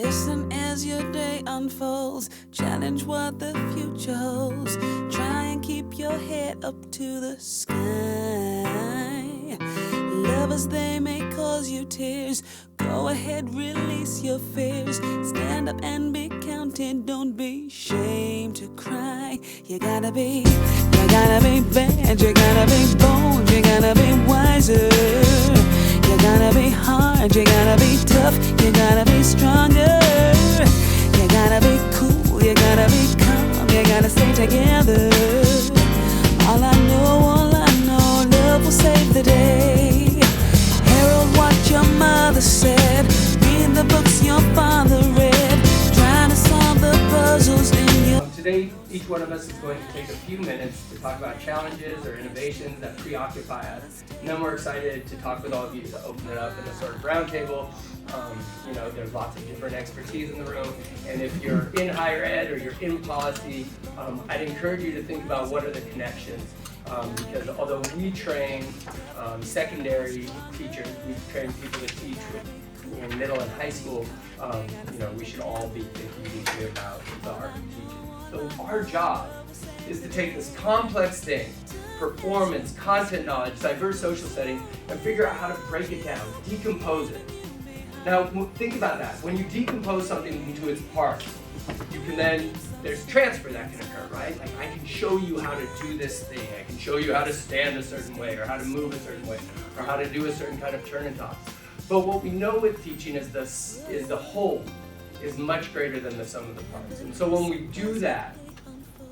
Listen as your day unfolds. Challenge what the future holds. Try and keep your head up to the sky. Lovers, they may cause you tears. Go ahead, release your fears. Stand up and be counted. Don't be ashamed to cry. You gotta be bad. You gotta be bold. You gotta be wiser. You gotta be hard. You gotta be tough. You gotta be stronger. You gotta be cool. You gotta be calm. You gotta stay together. All I know, love will save the day. Herald what your mother said. Read the books your father read. Trying to solve the puzzles in your... Today, each one of us is going to take a few minutes to talk about challenges or innovations that preoccupy us. And then we're excited to talk with all of you to open it up in a sort of roundtable. There's lots of different expertise in the room. And if you're in higher ed or you're in policy, I'd encourage you to think about what are the connections. Because although we train secondary teachers, we train people to teach in middle and high school, we should all be thinking deeply about our teaching. So our job is to take this complex thing, performance, content knowledge, diverse social setting, and figure out how to break it down, decompose it. Now think about that. When you decompose something into its parts, you can then, there's transfer that can occur, right? Like I can show you how to do this thing. I can show you how to stand a certain way, or how to move a certain way, or how to do a certain kind of turn and toss. But what we know with teaching is the whole is much greater than the sum of the parts. And so when we do that,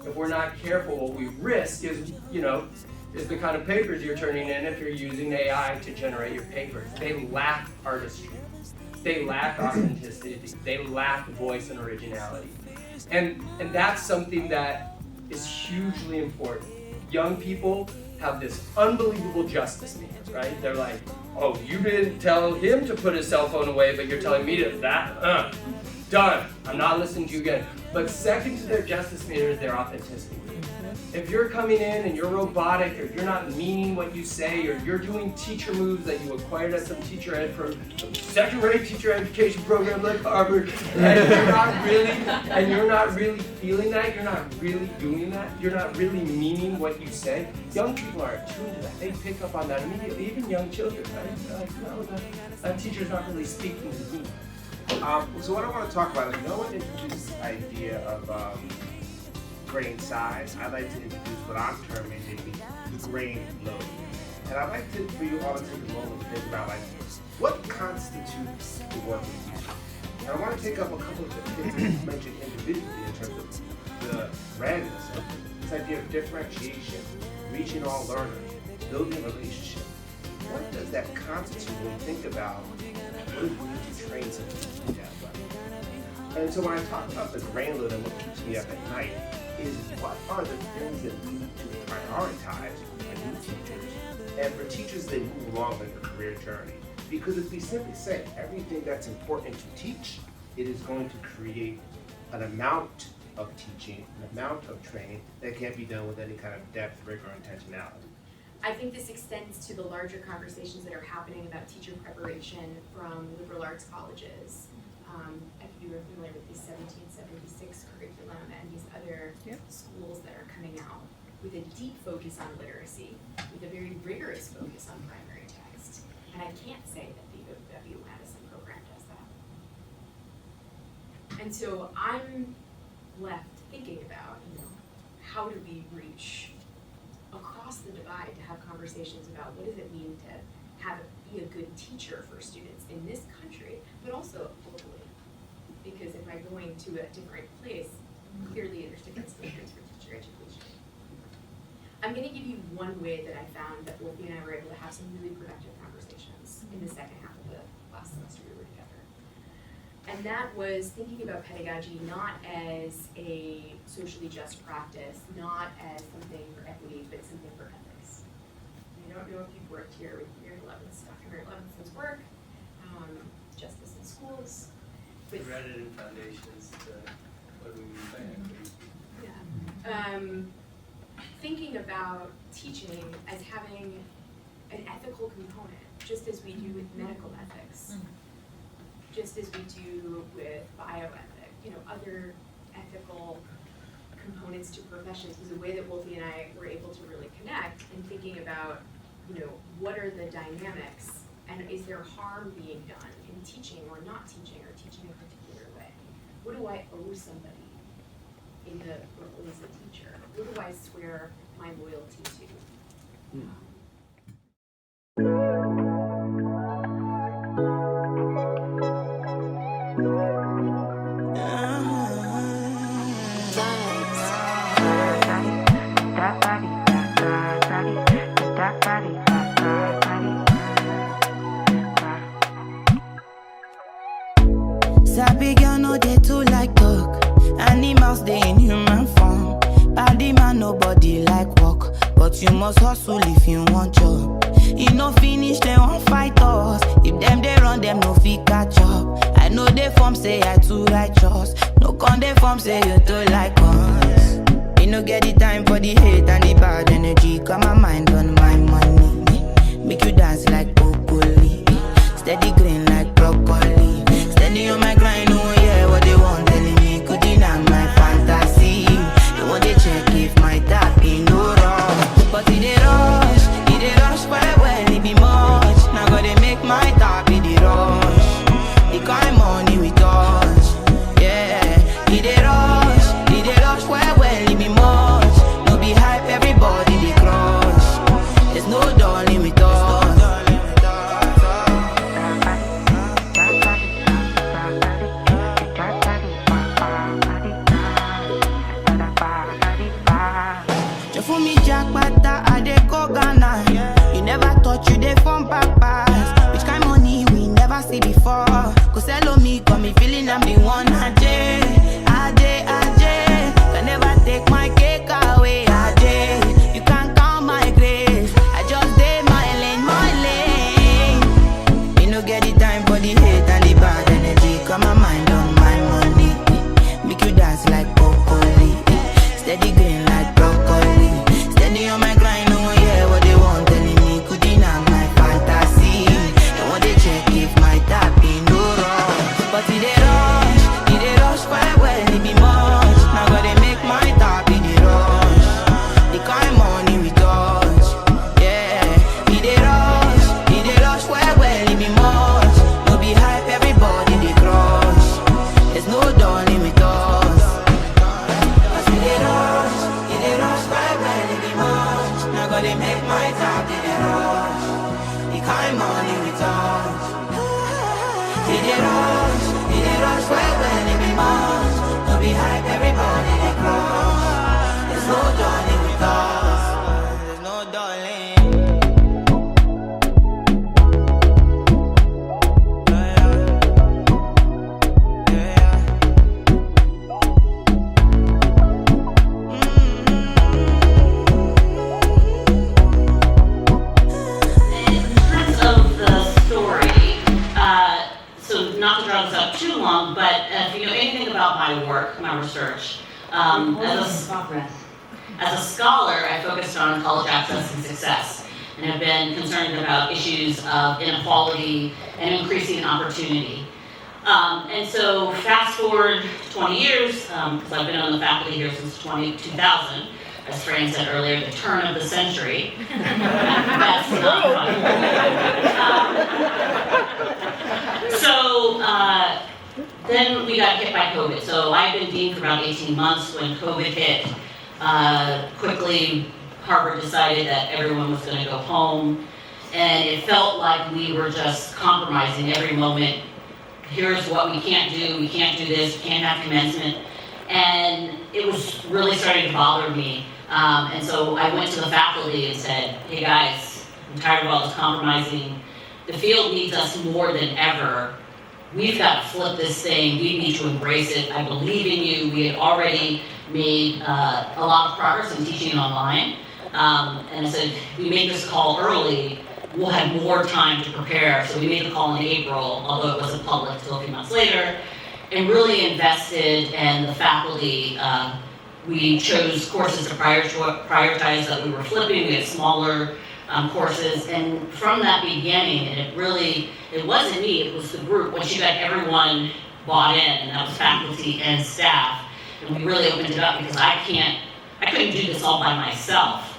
if we're not careful, what we risk is the kind of papers you're turning in if you're using AI to generate your papers. They lack artistry. They lack authenticity. They lack voice and originality. And that's something that is hugely important. Young people have this unbelievable justice needs, right? They're like, oh, you didn't tell him to put his cell phone away, but you're telling me to done. I'm not listening to you again. But second to their justice meter is their authenticity. If you're coming in and you're robotic, or you're not meaning what you say, or you're doing teacher moves that you acquired at some teacher ed from some second-rate teacher education program like Harvard, and you're not really feeling that, you're not really doing that, you're not really meaning what you say, young people are attuned to that. They pick up on that immediately, even young children, right? They're like, no, that teacher's not really speaking to me. So what I want to talk about is no one introduced this idea of grain size. I'd like to introduce what I'm terming maybe the grain load. And I'd like for you all to take a moment to think about what constitutes the working teacher. And I want to take up a couple of the things that you mentioned individually in terms of the randomness of this idea of differentiation, reaching all learners, building relationships. What does that constitute when you think about what it means to train someone to do that way? And so when I talk about the grain load and what keeps me up at night, is what are the things that we need to prioritize for new teachers and for teachers that move along in their career journey? Because if we simply say everything that's important to teach, it is going to create an amount of teaching, an amount of training that can't be done with any kind of depth, rigor, or intentionality. I think this extends to the larger conversations that are happening about teacher preparation from liberal arts colleges. If you were familiar with the 1776 curriculum and these other schools that are coming out with a deep focus on literacy, with a very rigorous focus on primary text. And I can't say that the OW Madison program does that. And so I'm left thinking about, how do we reach across the divide to have conversations about what does it mean to be a good teacher for students in this country, but also globally. Because if I'm going to a different place, clearly there's different standards for teacher education. I'm going to give you one way that I found that Wolfie and I were able to have some really productive conversations in the second half of the last semester we were together. And that was thinking about pedagogy not as a socially just practice, not as something for equity, but something for ethics. I don't know if you've worked here with Mary Levinson's, Dr. Mary Levinson's work, Justice in Schools. We read it in Foundations to what do we mean by equity. Yeah. Thinking about teaching as having an ethical component, just as we do with medical ethics. just as we do with bioethic, other ethical components to professions, was a way that Wolfie and I were able to really connect in thinking about, what are the dynamics, and is there harm being done in teaching or not teaching, or teaching a particular way? What do I owe somebody in the role as a teacher? What do I swear my loyalty to? Sabi girl no dey too like talk. Animals dey in human form. Body man nobody like work, but you must hustle if you want job. E no finish dem wan fight us. If dem dey run dem no fit catch up. I know dey form say I too righteous. No con dey form say you too like us. Me no get the time for the hate and the bad energy. Got my mind on my money. Make you dance like broccoli. Steady green like broccoli. Steady on my grind, oh yeah, what they want telling me could deny my fantasy. They want to check if my tap ain't no wrong. But it dey rush well, it be much. Now gotta make my tap in the rush. The kind money we touch, yeah. It dey rush well, it be much. No be hype, everybody they crush. There's no darling with us. For me, Jackpata, I dey go Ghana. You never thought you dey from papas. Which kind money we never see before? Cause hello me, got me feeling I'm the one. Ajay. Can never take my cake away, Ajay. You can't count my grace. I just did my lane. Me no get the time for the hate and the bad energy. Got my mind on my money. Make you dance like broccoli. Steady green like broccoli. Steady on my grind, oh yeah, what they want telling me could deny my fantasy. They want to check if my tap ain't no wrong. But it dey rush quite well, it be much. Now gotta make my tap in the rush. The kind money we touch, yeah. It dey rush quite well, it be much. No be hype, everybody they crush. There's no darling with us. But it dey rush quite well, it be much. Now gotta make my tap in the rush. The kind money we touch. It dey rush quite well, it be much. No be hype, everybody they crush. There's no darling with us. There's no darling. But if you know anything about my work, my research, as a scholar, I focused on college access and success, and have been concerned about issues of inequality and increasing opportunity. And so fast forward 20 years, because I've been on the faculty here since 2000, as Fran said earlier, the turn of the century. That's not fun. Then we got hit by COVID. So I've been dean for about 18 months. When COVID hit, quickly Harvard decided that everyone was going to go home. And it felt like we were just compromising every moment. Here's what we can't do. We can't do this. We can't have commencement. And it was really starting to bother me. And so I went to the faculty and said, hey guys, I'm tired of all this compromising. The field needs us more than ever. We've got to flip this thing. We need to embrace it. I believe in you. We had already made a lot of progress in teaching online. And I said, if we make this call early, we'll have more time to prepare. So we made the call in April, although it wasn't public until a few months later, and really invested in the faculty. We chose courses to prioritize that we were flipping. We had smaller courses, and from that beginning, and it wasn't me, it was the group. Once you got everyone bought in, and that was faculty and staff, and we really opened it up because I couldn't do this all by myself.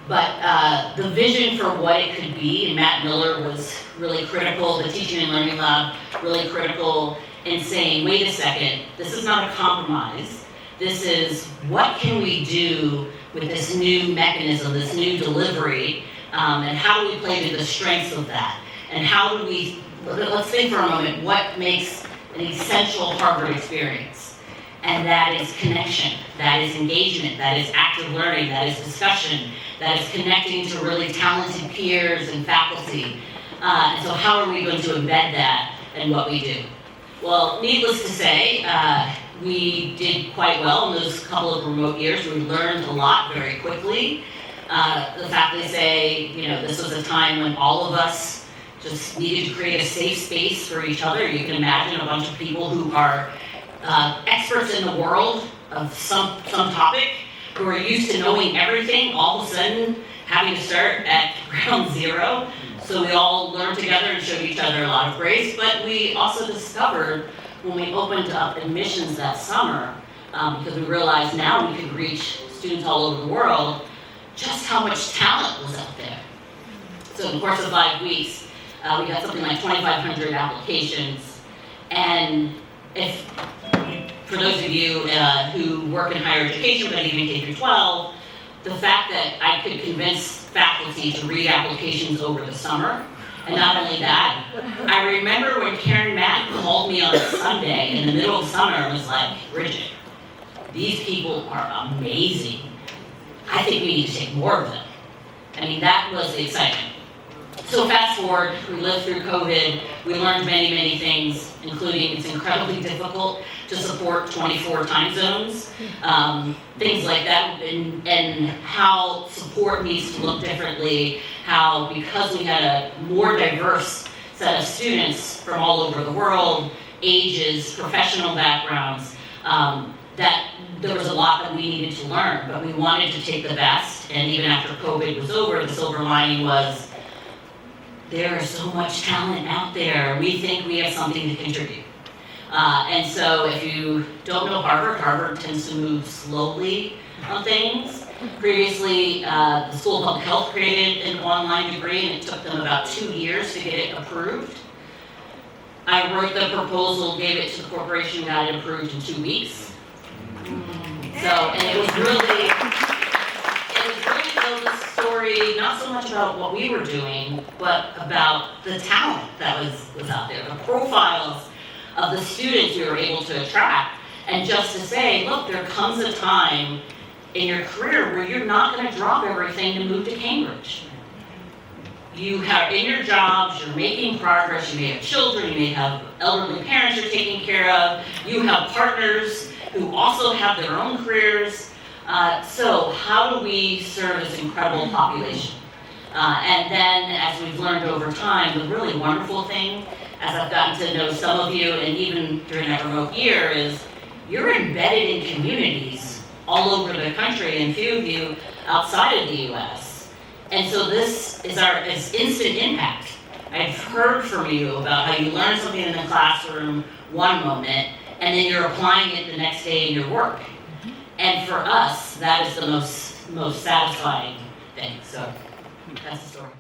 But the vision for what it could be, and Matt Miller was really critical, the Teaching and Learning Lab, really critical in saying, wait a second, this is not a compromise. This is, what can we do with this new mechanism, this new delivery, and how do we play to the strengths of that? And how do we, let's think for a moment, what makes an essential Harvard experience? And that is connection, that is engagement, that is active learning, that is discussion, that is connecting to really talented peers and faculty. And so how are we going to embed that in what we do? Well, needless to say, we did quite well in those couple of remote years. We learned a lot very quickly. The faculty say, this was a time when all of us just needed to create a safe space for each other. You can imagine a bunch of people who are experts in the world of some topic, who are used to knowing everything, all of a sudden having to start at ground zero. So we all learned together and showed each other a lot of grace, but we also discovered when we opened up admissions that summer, because we realized now we could reach students all over the world, just how much talent was out there. So in the course of 5 weeks, we got something like 2,500 applications, and for those of you who work in higher education, but even K through 12, the fact that I could convince faculty to read applications over the summer, and not only that, I remember when Karen Mack called me on a Sunday in the middle of summer and was like, Bridget, these people are amazing. I think we need to take more of them. I mean, that was the excitement. So fast forward, we lived through COVID, we learned many, many things, including it's incredibly difficult to support 24 time zones, things like that, and how support needs to look differently, how because we had a more diverse set of students from all over the world, ages, professional backgrounds, that there was a lot that we needed to learn, but we wanted to take the best, and even after COVID was over, the silver lining was, there is so much talent out there. We think we have something to contribute. And so if you don't know Harvard tends to move slowly on things. Previously, the School of Public Health created an online degree, and it took them about 2 years to get it approved. I wrote the proposal, gave it to the corporation, got it approved in 2 weeks. So, and it was really the story, not so much about what we were doing, but about the talent that was out there, the profiles of the students we were able to attract, and just to say, look, there comes a time in your career where you're not going to drop everything to move to Cambridge. You have in your jobs, you're making progress, you may have children, you may have elderly parents you're taking care of, you have partners who also have their own careers. So how do we serve this incredible population? And then, as we've learned over time, the really wonderful thing, as I've gotten to know some of you, and even during that remote year, is you're embedded in communities all over the country, and few of you outside of the U.S. And so this is instant impact. I've heard from you about how you learn something in the classroom one moment, and then you're applying it the next day in your work. And for us, that is the most satisfying thing. So that's the story.